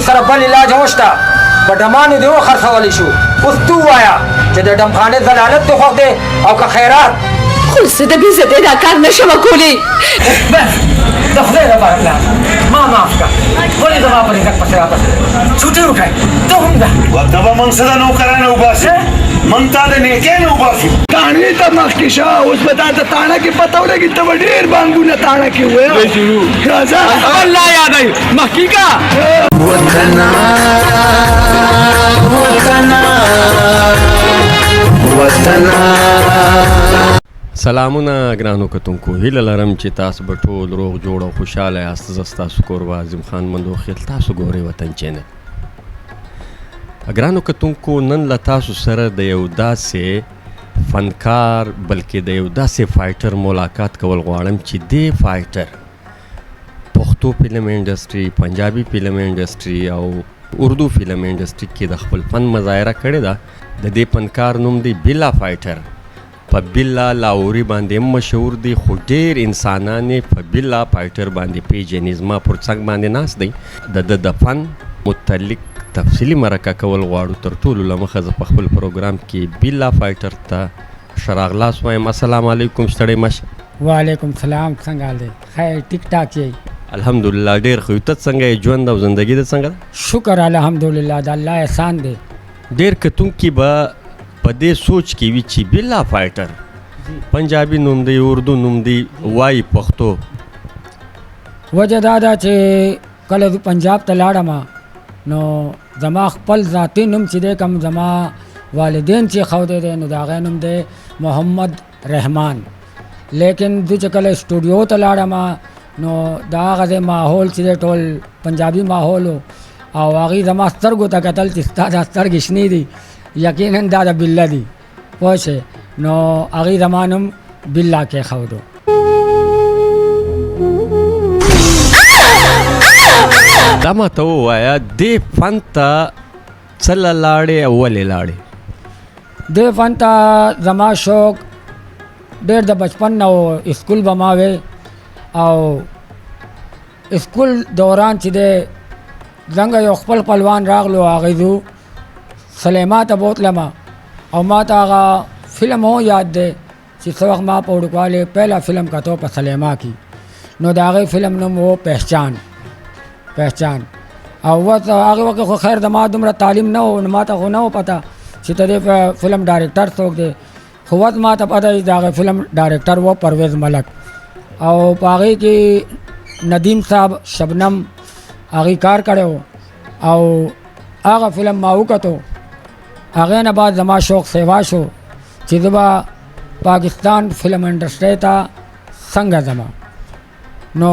سره بل علاج نشته په ډمانو دې وخرڅولی شو اوس تو ووایه چې د ډمخانې ضلالت دې خوښ دی او که خیرات خو زه د بېزتۍ دا کار نه شم کولی بس د خدای لپاره پلار ما معاف کړه ولې زما په عزت پسې راپسې چوټې وکړئ ته هم ده ورته به موږ څه د نوکرانه وباسو موږ تا د نیکۍ نه وباسو تاڼې ته مخکې شه اوس به تا ته تاڼه کې پته ولګي ته به ډېر بانګونه تاڼه کې ووایې راځه الله یادوي مخکې کا وطنا وطنا سلامونه ګرانو کتونکو هیله لرم چې تاسو به ټول روغ جوړ او خوشحاله یاست زه ستاسو کوربه عظیم خان مندوخیل تاسو ګورئ وطن چینل ګرانو کتونکو نن له تاسو سره د یو داسې فنکار بلکې د یو داسې فایټر ملاقات کول غواړم چې دې فایټر پښتو فلم انډسټري پنجابي فلم انډسټري او اردو فلم انډسټري کې د خپل فن مظاهره کړې ده د دې فنکار نوم دی بلا فایټر په بلا لاوري باندې مشهور دی خو ډېر انسانان په بلا فایټر باندې پیژني زما پر څنګ باندې ناست دی د فن متعلق تفصیلي مرکه کول غواړو تر ټولو له مخه زه په خپل پروګرام کې بلا فایټر ته ښه راغلاست وایم السلام علیکم ستړی مشه وعلیکم سلام څنګه حال دی خیر ټیک ټاک یې الحمدلله ډېر ښه ته څنګه یې ژوند او زندګي د څنګه ده شکر الحمدلله د الله احسان دی ډېر کتونکي به په دې سوچ کې وي چې بلا فایټر پنجابي نوم دی اردو نوم دی وایي پښتو وجه دا ده چې کله زه پنجاب ته لاړم نو زما خپل ذاتي نوم چې دی کوم زما والدین چې ښودی دی نو د هغې نوم دی محمد رحمان لیکن زه چې کله سټوډیو ته لاړم نو د هغه ځای ماحول چې دی ټول پنجابي ماحول و او هغې زما سترګو ته کتل چې ستا دا سترګې شنې دي یقینا دا د بله دي پوه شې نو هغې زما نوم بلا کېښودو دا ماته ووایه دې فن ته څه له لاړې او ولې لاړې دې فن ته زما شوق ډېر د بچپن نه و اسکول به ما وې او اسکول دوران چې دی څنګه یو خپل خپلوان راغلو هغې ځو سلیما ته بوتلم او ما ته هغه فلم هم یاد دی چې څه وخت ما په وړوکوالي پهلا فلم کتو په سلیما کې نو د هغې فلم نوم و پہچان او هغې وخت خو خیر د ما دومره تعلیم نه و نو ما ته خو نه و پته چې ته دې فلم ډایرکټر څوک دی خو اوس ما ته پته د هغې فلم ډایرکټر و پرویز ملک او په هغې کې ندیم صاحب شبنم هغې کار کړی و او هغه فلم ما وکتو هغې نه بعد زما شوق سیوا شو چې زه به پاکستان فلم انډسټرۍ ته څنګه ځم نو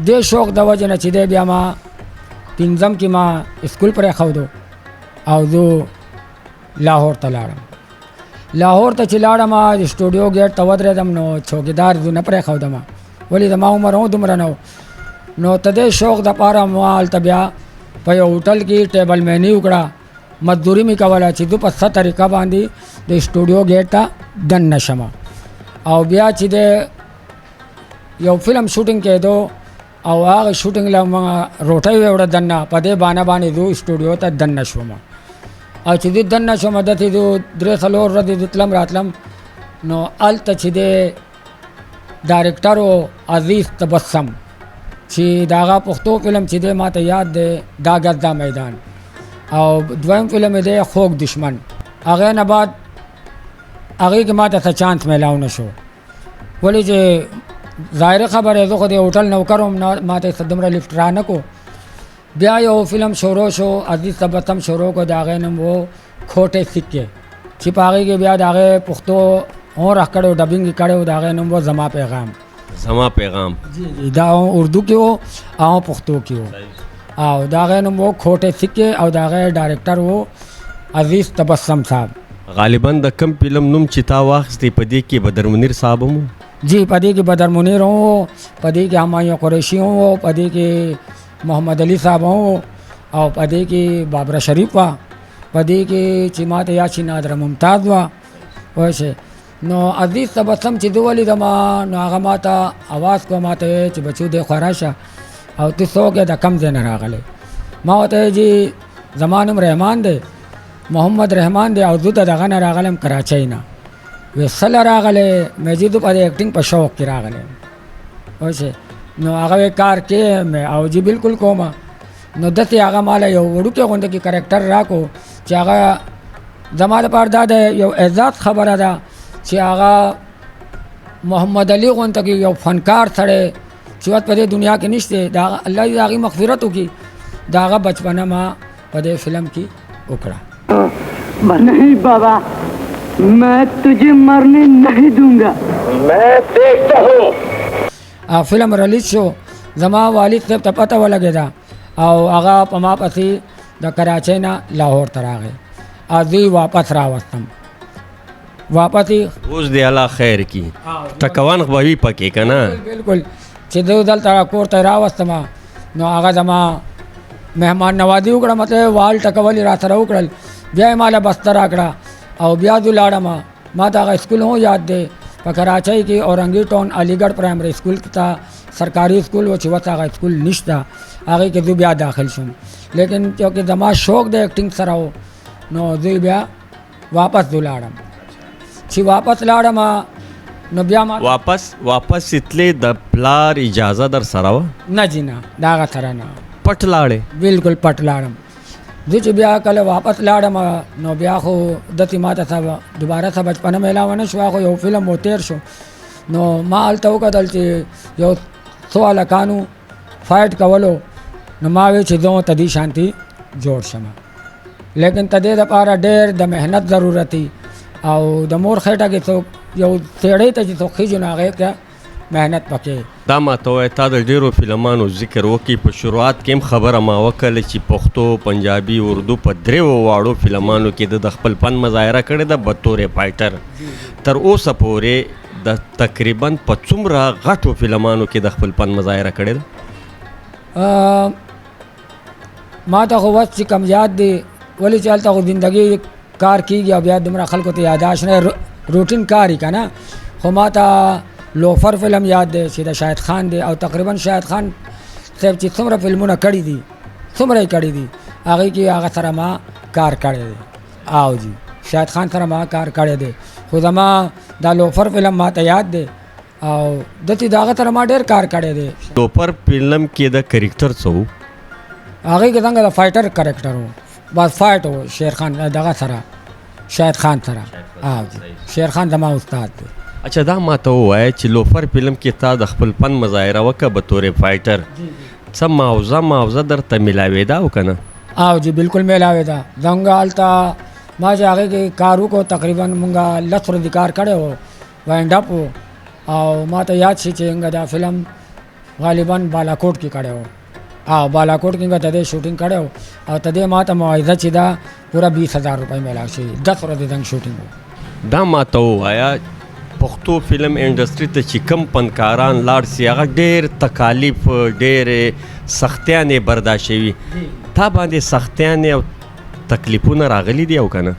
دې شوق د وجې نه چې دی بیا ما پنځم کې ما اسکول پرېښودو او زه لاهور ته لاړم لاهور ته چې لاړم د سټوډیو ګیټ ته ودرېدم نو چوکیدار زه نه پرېښودم ولې زما عمر هم دومره نه و نو ته دې شوق دپاره ما هلته بیا په یو هوټل کې ټیبل میني وکړه مزدوري مې کوله چې زه په څه طریقه باندې د سټوډیو ګیټ ته دننه شم او بیا چې د یو فلم شوټینګ کېدو او هغه شوټینګ له ما روټۍ وړه دننه په دې بانه باندې زه سټوډیو ته دننه شوم او چې زه دننه شوم داسې زه 3-4 ورځې زه تلم راتلم نو هلته چې د ډایرکټر و عزیز تبسم چې د هغه پښتو فلم چې دی ما ته یاد دی دا ګزدا میدان او دویم فلم یې دی خوږ دشمن هغې نه بعد هغې کې ما ته څه چانس میلاو نه شو ولې چې ظاهري خبره زه خو د هوټل نوکر وم ما ته څه دومره لفټ را نه کو بیا یو فلم شروع شو عزیز تبسم شروع کو د هغې نوم و کھوټې سکې چې په هغې کې بیا د هغې پښتو هم راخ کړی و ډبینګ یې کړی و د هغې نوم و زما پیغام دا اردو کې و او پښتو کې و او د هغې نوم و کھوټې سکې او د هغې ډایرکټر و عزیز تبسم صاحب غالبا د کم فلم نوم چې تا واخیستی په دې کې بدر منیر صاحب هم جی په دې کې بدر منیر هم و په دې کې همایون قریشي هم و په دې کې محمد علي صاحب هم و او په دې کې بابر شریف وه په دې کې چې ما ته یاد شي نادره ممتاز وه پوه شئ نو عزیز تبسم چې زه ولیدم نو هغه ما ته اواز کو ما ته چې بچو دې خوا راشه او ته څوک یې د کم ځای نه راغلی ما ورته جی زما نوم رحمان دی محمد رحمان دی او زه د دغه نه راغلم کراچۍ نه وی سله راغلی مې چې د په اکټینګ په شوق کې راغلی اوسه نو هغه کار کې مې او جی بالکل کوم نو دته هغه مال یو وړوکی غونډه کې کریکټر راکو چې هغه زما لپاره دا د یو عزت خبره ده چې هغه محمد علي غونډه کې یو فنکار سره چې وخت په دې دنیا کې نشته دا الله دې هغه مغفرت وکړي دا هغه بچپنا ما په دې فلم کې وکړه नहीं बाबा मैं तुझे मरने नहीं दूंगा मैं देखता हूँ فلم ریلیز شو زما والد صاحب ته پته ولګېده او هغه په ما پسې د کراچۍ نه لاهور ته راغی او دوی واپس راوستم واپس یې اوس دی الله خیر کی ټکوان خو به وي پکې که نه بالکل چې زه دلته کور ته راوستم نو هغه زما مهمان نوازي وکړه مطلب وال ټکول یې را سره وکړل بیا یې ماله بسته راکړه او بیا زه لاړم ما ته هغه اسکول هم یاد دی په کراچۍ کې اورنګي ټاون علیګړ پرایمري اسکول ته سرکاري اسکول و چې اوس هغه اسکول نشته هغې کې زه بیا داخل شوم لیکن چونکې زما شوق د ایکټینګ سره و نو زه بیا واپس زه لاړم چې واپس لاړم نو بیا ما واپس اتلې د پلار اجازه در سره وه نه جی نه د هغه سره نه پټ لاړې بالکل پټ لاړم زه چې بیا کله واپس لاړم نو بیا خو داسې ما ته دوباره څه بچپنه میلاو نه شوه خو یو فلم مو تیر شو نو ما هلته وکتل چې یو څو هلکانو فایټ کولو نو ما وی چې زه ته دې شانتي جوړ شم لیکن ته دې دپاره ډېر د محنت ضرورت او د مور خېټه کې څوک یو سړی ته چې څوک خېږي نو هغې ته محنت پکې دا ماته وایه تا د ډېرو فلمانو ذکر وکړي په شروعات کې هم خبره ما وکړله چې پښتو پنجابي اردو په دریو واړو فلمانو کې د خپل فن مظاهره کړې ده بطور فایټر تر اوسه پورې د تقریبا په څومره غټو فلمانو کې د خپل فن مظاهره کړې ده ما ته خو وخت چې کم یاد دی ولې چې هلته خو زندګي کار کېږي او بیا دومره خلکو ته یاداشت نه روټین کار یې که نه خو ما ته لوفر فلم یاد دی چې د شاهد خان دی او تقریبا شاهد خان صاحب چې څومره فلمونه کړي دي څومره یې کړي دي هغې کې هغه سره ما کار کړی دی او جی شاهد خان سره ما کار کړی دی خو زما دا لوفر فلم ما ته یاد دی او داسې د هغه سره ما ډېر کار کړی دی لوفر فلم کې د کرکټر څه و هغې کې څنګه د فایټر کرکټر و بس فایټ و شیر خان دغه سره شاهد خان سره او جی شیر خان زما استاد دی اچھا دا ما ته ووایه چې لوفر فلم کې تا د خپل فن مظاهره وکړه به طور فایټر څه معاوضه درته میلاوېده او که نه او جی بالکل میلاوېده زموږ هلته ما چې هغې کې کار وکړو تقریبا مونږ 10 ورځې کار کړی و وایند اپ و او ما ته یاد شي چې هغه دا فلم غالبا بالاکوټ کې کړی و او بالاکوټ کې هغه د دې شوټینګ کړی و او ته دې ما ته معاوضه چې دا پوره 20,000 روپۍ میلاو شي 10 ورځې زنګ شوټینګ و دا ما ته ووایه پښتو فلم انډسټري ته چې کم فنکاران لاړ سي هغه ډېر تکالیف ډېرې سختیانې برداشت شوي تا باندې سختیانې او تکلیفونه راغلي دي او که نه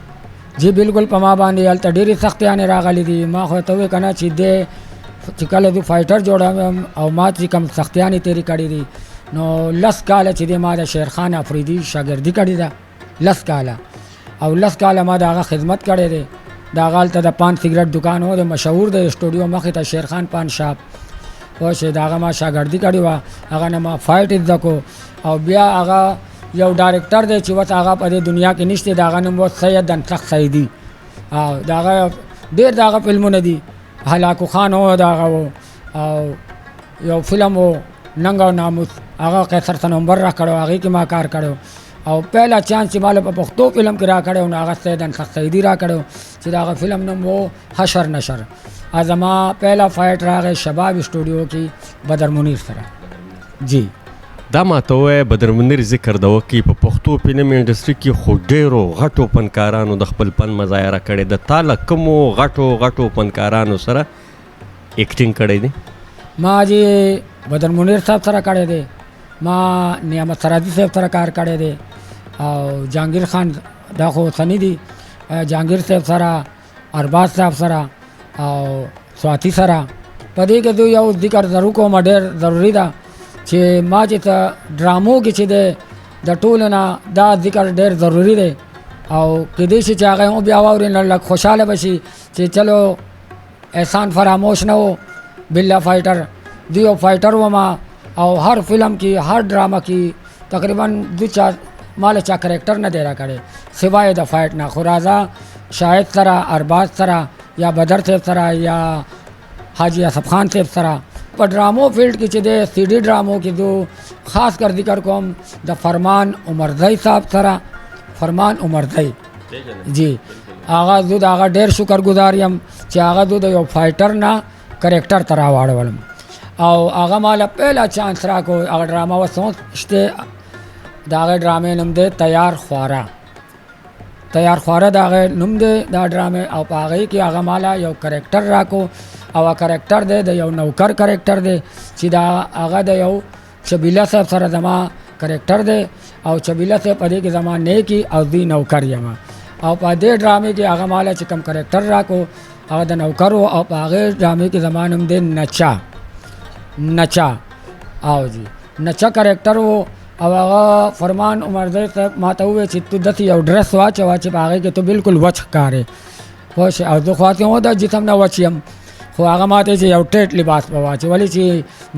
جی بالکل په ما باندې هلته ډېرې سختیانې راغلي دي ما خو ته ووایې که نه چې دی چې کله زه فایټر جوړوم او ما چې کوم سختیانې تېرې کړي دي نو 10 کاله چې دی ما د شیرخان افریدي شاګردي کړې ده 10 کاله او 10 کاله ما د هغه خدمت کړی دی دا هلته د پان سګرټ دکان و د مشهور د سټوډیو مخې ته شیرخان پان شاپ پوه شئ د هغه ما شاګردي کړې وه هغه نه ما فایټ زده کو او بیا هغه یو ډایرکټر دی چې اوس هغه په دې دنیا کې نشته د هغه نوم و سید انصق سیدي او د هغه ډېر د هغه فلمونه دي هلاکو خان و د هغه و او یو فلم و ننګ او ناموس هغه قیصر سنومبر را کړی و هغې کې ما کار کړی او پهلا چانس چې ماله په پښتو فلم کې را کړی نو هغه سید انصق سیدي را کړی چې د هغه فلم نوم و حشر نشر زما پهلا فایټ راغی شباب سټوډیو کې بدر منیر سره جی دا ما ته ووایه بدر منیر ذکر د وکړي په پښتو فلم انډسټري کې خو ډېرو غټو فنکارانو د خپل فن مظاهره کړې ده تا له کومو غټو فنکارانو سره ایکټینګ کړی دی ما جی بدر منیر صاحب سره کړی دی ما نعمت سراجي صاحب سره کار کړی دی او جهانگیر خان دا خو سنی دی جهانگیر صاحب سره ارباز صاحب سره او سواتی سره په دې کې یو ذکر ضرور کوم ډېر ضروري ده چې ما چې ته ډرامو کې چې دی د ټولو نه دا ذکر ډېر ضروري دی او کېدای شي چې هغه هم بیا واوري نو لږ خوشحاله به شي چې چلو احسان فراموش نه و بلا فائټر دی یو فائټر وما او هر فلم کې هر ډرامه کې تقریبا دو چار مال چا کریکټر نه دی را کړی سوای د فائټ نه خو راځه شاهد سره ارباز سره یا بدر صاحب سره یا حاجی اسف خان صاحب سره په ډرامو فیلډ کې چې د سی ډي ډرامو کې دو خاص کر ذکر کوم د فرمان عمرزی صاحب سره فرمان عمرزی جی هغه زه د هغه ډېر شکر گزار یم چې هغه زه د یو فائټر نه کریکټر ته راواړولم او هغه ماله پهلا چانس راکو هغه ډرامه وسوشته د هغه ډرامې نوم دی تیار خواره تیار خواره د هغه نوم دی دا ډرامې او په هغې کې هغه ماله یو کریکټر راکو او کریکټر دی د یو نوکر کریکټر دی چې دا هغه د یو شبیله صاحب سره زما کریکټر دی او شبیله صاحب په دې کې زما نیکی او دی نوکر یم او په دې ډرامې کې هغه ماله چې کوم کریکټر راکو هغه د نوکر او په هغې ډرامې کې زما نوم دی نچا او جی نچا کریکټر و او هغه فرمان عمرزی صاحب ما ته وویل چې تو داسې یو ډرس واچوه چې په هغې کې تو بالکل وچ ښکارې پوه شې او زه خو هسې د جسم نه وچ یم خو هغه ما ته چې یو ټیټ لباس به واچي ولې چې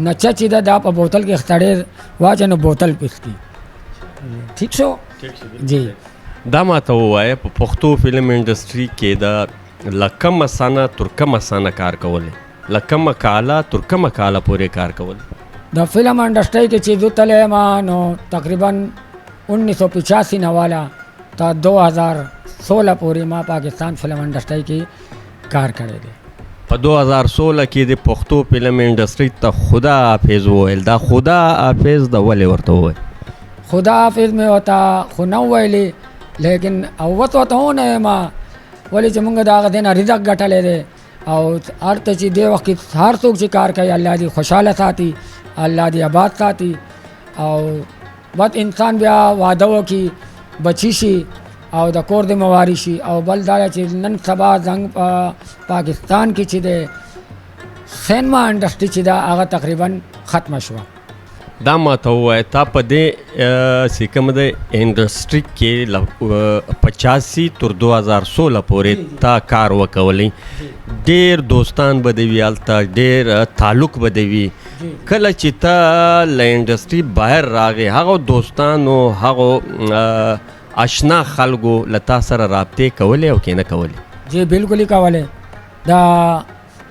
نچه چې ده دا په بوتل کې ستړی واچې نو بوتل پسکي ٹھیک شو جی دا ما ته ووایه په پښتو فلم انډسټري کې د لکمه سنه تر کمه سنه کار کولی لکمه کاله تر کمه کاله پورې کار کولی د فلم انډسټري کې چې زه تللی یم نو تقریبا 1985 نه والا تا 2016 پورې ما پاکستان فلم انډسټري کې کار کړی دی په 2016 کې د پښتو فلم انډسټري ته خدا حافظ وویل دا خدا حافظ د ولې ورته وویل خدا حافظ مې ورته خو نه ویلې لیکن اوت ورته ونه یم ولې چې مونږ د هغه دی نه رزق ګټلی دی او هر ته چې دې وخت کې هر څوک چې کار کوي الله دې خوشحاله ساتي الله دې آباد ساتي او بد انسان بیا واده وکړي بچي شي او د کور د مواري شي او بل دا چې نن سبا زنګ پاکستان کې چې د سینما انډسټري چې دا هغه تقریبا ختمه شوه دا ما ته ووایه تا په دې چې کوم د انډسټري کې 85 تر 2016 پورې تا کار وکولی ډېر دوستان به دې وي هلته ډېر تعلق به دې وي کله چې ته له انډسټري بهر راغې هغو دوستانو هغو آشنا خلکو له تا سره رابطې کولې او که نه کولې جی بالکل یې کولې دا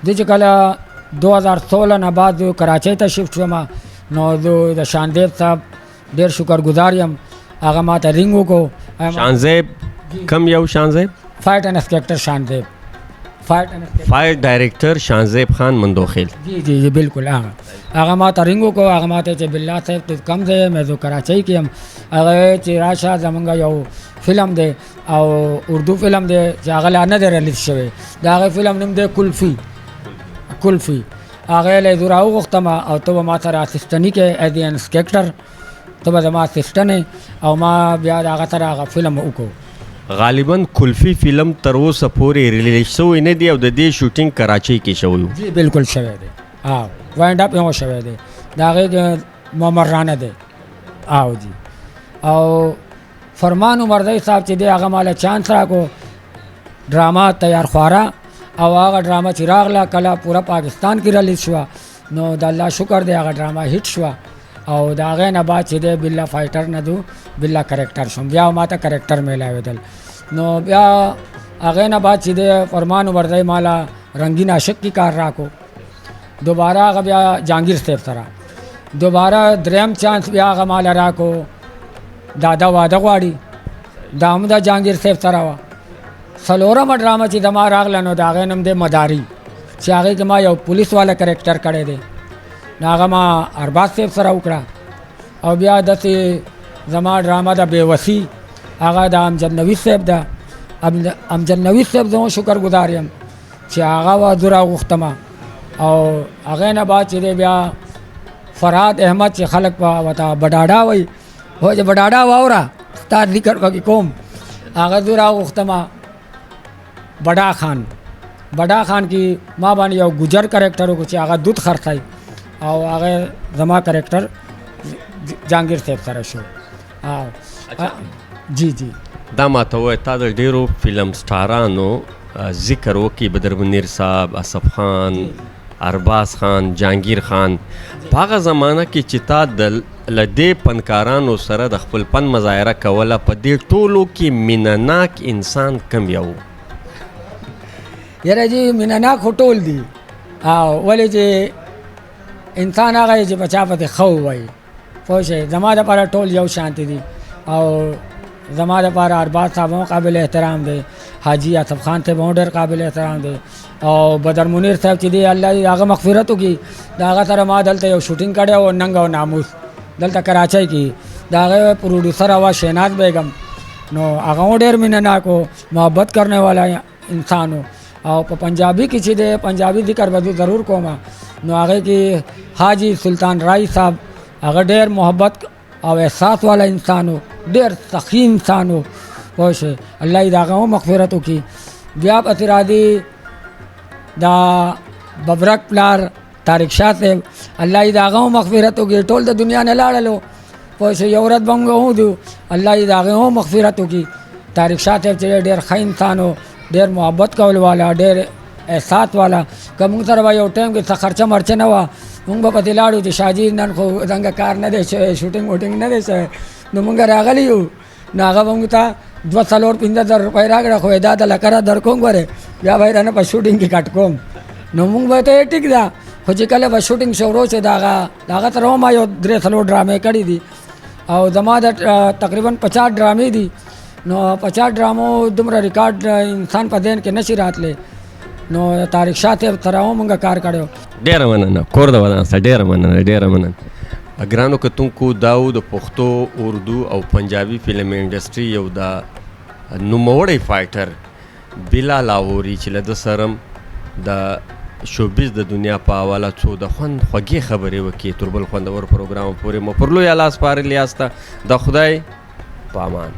د چې کله 2016 نه بعد کراچۍ ته شفټ شوم نو زه د شاندیب صاحب ډېر شکر گزار یم هغه ما ته رینګ وکړو شانزیب کم یو شانزیب فائټ انسپیکټر شاندیب فائټ ډایرکټر شانزیب خان مندوخیل جی جی جی بالکل هغه ما ته رینګ وکړو هغه ما ته چې بالله صاحب ته کم دی مې زه کراچۍ کې یم هغه چې راشه زمونږ یو فلم دی او اردو فلم دی چې هغه لا نه دی ریلیز شوی د هغې فلم نوم دی کلفي هغه له زه راوغوښتم او ته به ما سره اسسټنټي کې ایز ا انسپیکټر ته به زما اسسټنټ او ما بیا د هغه سره هغه فلم وکړو غالبا کلفي فلم تر اوسه پورې ریلیز شوی نه دی او د دې شوټینګ کراچۍ کې شوی و جی بالکل شوی دی وایند اپ یې شوی دی د هغې ممرانه دی او جی او فرمان عمرزی صاحب چې دی هغه ماله چانس راکړو ډرامه تیار خواره او هغه ډرامه چې راغله کله پوره پاکستان کې ریلیز شوه نو د الله شکر دی هغه ډرامه هیټ شوه او د هغې نه بعد چې دی بلا فائټر نه دو بلا کریکټر شوم بیا ما ته کریکټر میلاوېدل نو بیا هغې نه بعد چې دی فرمان عمرزی ماله رنگین عاشق کی کار راکو دوباره هغه بیا جهانگیر صاحب سره دوباره دریم چانس بیا هغه ماله راکو دادا واده غواړي دا هم د جهانگیر صاحب سره وه څلورمه ډرامه چې زما راغله نو د هغې نوم دی مداري چې هغې کې ما یو پولیس والا کریکټر کړی دی نو هغه ما ارباز صاحب سره وکړه او بیا داسې زما ډرامه د بېوسي هغه د امجد نوید صاحب ده امجد نوید صاحب زه شکر گزار یم چې هغه وه زه راغوښتم او هغې نه بعد چې دی بیا فرهاد احمد چې خلک په ورته بډاډا وایي هو چې بډاډا واوره ستا ذکر پکې کوم هغه زه راغوښتم بډا خان کې ما باندې یو ګجر کریکټر وکړو چې هغه دود خرڅوي او هغه زما کریکټر جهانگیر صاحب سره شو جی جی دا ماته وایه تا د ډېرو فلم سټارانو ذکر وکړي بدر منیر صاحب، اسف خان، ارباز خان، جهانگیر خان. په هغه زمانه کې چې تا د له دې فنکارانو سره د خپل فن مظاهره کوله، په دې ټولو کې مینهناک انسان کم یو؟ یاره جی مینهناک خو ټول دي، ولې چې انسان هغه چې په چا پسې ښه ووایي پوه شئ. زما دپاره ټول یو شانتې دي او زما دپاره ارباز صاحب هم قابل احترام دی، حاجی اسف خان صاحب هم ډېر قابل احترام دی، او بدر منیر صاحب چې دی الله دې هغه مغفرت وکړي. د هغه سره ما دلته یو شوټینګ کړی و ننګ او ناموس دلته کراچۍ کې. د هغه پروډیوسر هوا شهناز بیگم، نو هغه هم ډېر مینهناک و، محبت کرنے والا انسان و. او په پنجابي کې چې دی پنجابي ذکر به ضرور کوم، نو هغې کې حاجی سلطان رائی صاحب هغه ډېر محبت او احساس والا انسان و، ډېر سخي انسان و پوه شئ. الله یې د هغه هم مغفرت وکړي. بیا پسې راځي دا ببرک پلار طارق شاه صاحب، الله یې د هغه هم مغفرت وکړي. ټول د دنیا نه لاړلو پوه شئ، یو ورځ به موږ وودو، الله یې د هغه هم مغفرت وکړي. طارق شاه صاحب چې ډېر ښه انسان و، ډېر محبت کول والا، ډېر احساس والا. که موږ سره به یو ټایم کې څه خرچه مرچه نه وه، موږ به پسې لاړو چې شاهجي نن خو څنګه کار نه دی شوی، شوټینګ ووټینګ نه دی شوی، نو موږ راغلي یو، نو هغه به موږ ته 2-4-15 روپۍ راکړه، خو دا د لکره در کوم ګورې بیا به یې رانه په شوټینګ کې کټ کوم. نو موږ به ته ټیک ده، خو چې کله به شوټینګ شروع شي د هغه سره هم ما یو 3-4 ډرامې کړي دي، او زما د تقریبا 50 ډرامې دي. نو 50 ډرامو دومره ریکارډ انسان په ذهن کې نشي راتلی. نو طارق شاه صاحب سره هم موږ کار کړی. ډېره مننه کور د ودان سره، ډېره مننه، ډېره مننه. ګرانو کتونکو، دا و د پښتو، اردو او پنجابي فلم انډسټري یو د نوموړی فایټر بلال لاهوري چې له ده سره د شوبیز د دنیا په حواله څو د خوند خوږې خبرې وکړي. تر بل خوندور پروګرام پورې مو پر لوی لاس سپارلي یاسته. د خدای په امان.